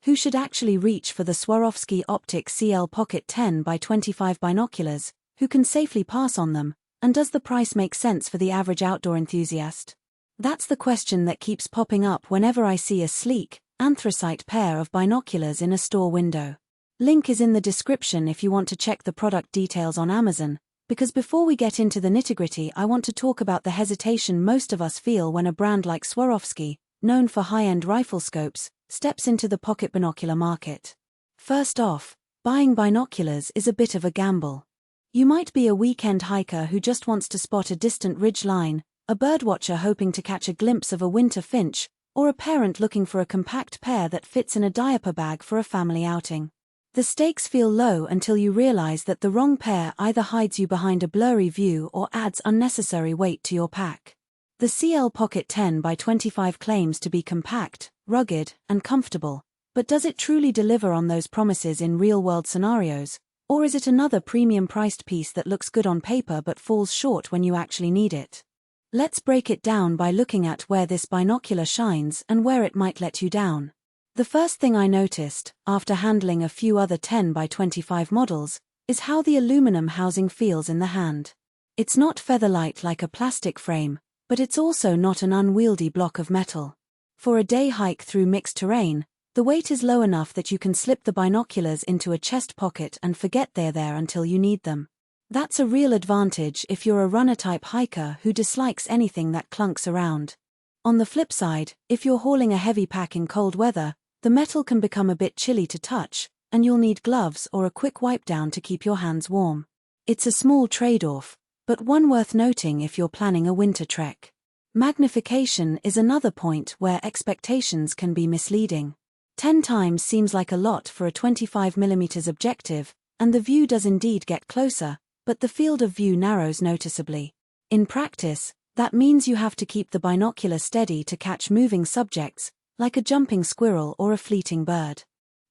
who should actually reach for the Swarovski Optik CL Pocket 10x25 binoculars, who can safely pass on them, and does the price make sense for the average outdoor enthusiast? That's the question that keeps popping up whenever I see a sleek, anthracite pair of binoculars in a store window. Link is in the description if you want to check the product details on Amazon, because before we get into the nitty-gritty, I want to talk about the hesitation most of us feel when a brand like Swarovski, known for high-end rifle scopes, steps into the pocket binocular market. First off, buying binoculars is a bit of a gamble. You might be a weekend hiker who just wants to spot a distant ridge line, a birdwatcher hoping to catch a glimpse of a winter finch, or a parent looking for a compact pair that fits in a diaper bag for a family outing. The stakes feel low until you realize that the wrong pair either hides you behind a blurry view or adds unnecessary weight to your pack. The CL Pocket 10x25 claims to be compact, rugged, and comfortable, but does it truly deliver on those promises in real-world scenarios? Or is it another premium-priced piece that looks good on paper but falls short when you actually need it? Let's break it down by looking at where this binocular shines and where it might let you down. The first thing I noticed, after handling a few other 10x25 models, is how the aluminum housing feels in the hand. It's not feather-light like a plastic frame, but it's also not an unwieldy block of metal. For a day hike through mixed terrain, the weight is low enough that you can slip the binoculars into a chest pocket and forget they're there until you need them. That's a real advantage if you're a runner-type hiker who dislikes anything that clunks around. On the flip side, if you're hauling a heavy pack in cold weather, the metal can become a bit chilly to touch, and you'll need gloves or a quick wipe down to keep your hands warm. It's a small trade-off, but one worth noting if you're planning a winter trek. Magnification is another point where expectations can be misleading. 10 times seems like a lot for a 25mm objective, and the view does indeed get closer, but the field of view narrows noticeably. In practice, that means you have to keep the binocular steady to catch moving subjects, like a jumping squirrel or a fleeting bird.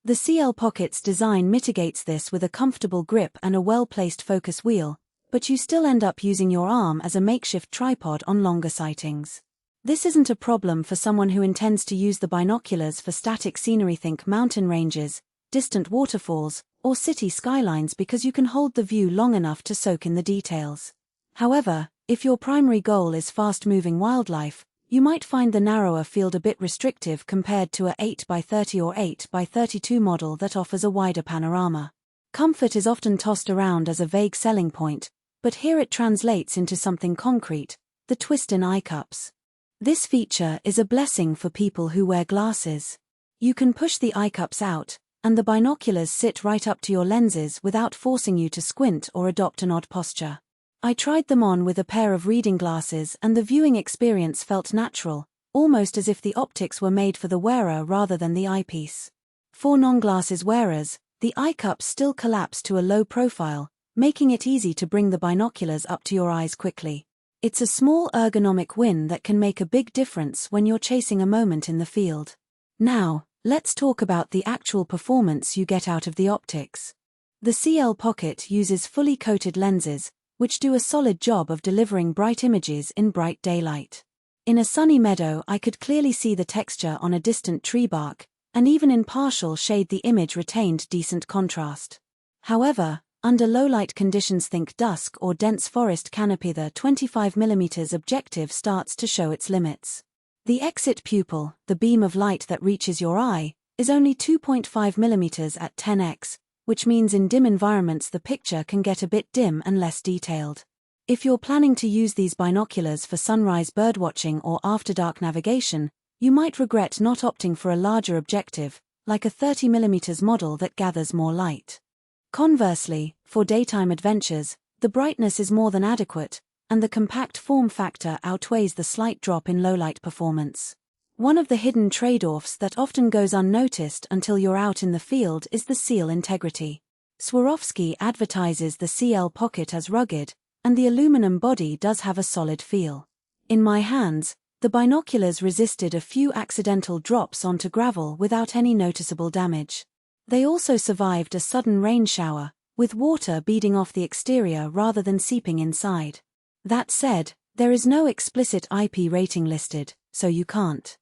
The CL Pocket's design mitigates this with a comfortable grip and a well-placed focus wheel, but you still end up using your arm as a makeshift tripod on longer sightings. This isn't a problem for someone who intends to use the binoculars for static scenery, think mountain ranges, distant waterfalls, or city skylines, because you can hold the view long enough to soak in the details. However, if your primary goal is fast-moving wildlife, you might find the narrower field a bit restrictive compared to a 8x30 or 8x32 model that offers a wider panorama. Comfort is often tossed around as a vague selling point, but here it translates into something concrete: the twist-in Eyecups. This feature is a blessing for people who wear glasses. You can push the Eyecups out, and the binoculars sit right up to your lenses without forcing you to squint or adopt an odd posture. I tried them on with a pair of reading glasses and the viewing experience felt natural, almost as if the optics were made for the wearer rather than the eyepiece. For non-glasses wearers, the Eyecups still collapse to a low profile, making it easy to bring the binoculars up to your eyes quickly. It's a small ergonomic win that can make a big difference when you're chasing a moment in the field. Now, let's talk about the actual performance you get out of the optics. The CL Pocket uses fully coated lenses, which do a solid job of delivering bright images in bright daylight. In a sunny meadow, I could clearly see the texture on a distant tree bark, and even in partial shade the image retained decent contrast. However, under low-light conditions, think dusk or dense forest canopy, the 25mm objective starts to show its limits. The exit pupil, the beam of light that reaches your eye, is only 2.5mm at 10x, which means in dim environments the picture can get a bit dim and less detailed. If you're planning to use these binoculars for sunrise birdwatching or after-dark navigation, you might regret not opting for a larger objective, like a 30mm model that gathers more light. Conversely, for daytime adventures, the brightness is more than adequate, and the compact form factor outweighs the slight drop in low-light performance. One of the hidden trade-offs that often goes unnoticed until you're out in the field is the seal integrity. Swarovski advertises the CL Pocket as rugged, and the aluminum body does have a solid feel. In my hands, the binoculars resisted a few accidental drops onto gravel without any noticeable damage. They also survived a sudden rain shower, with water beading off the exterior rather than seeping inside. That said, there is no explicit IP rating listed, so you can't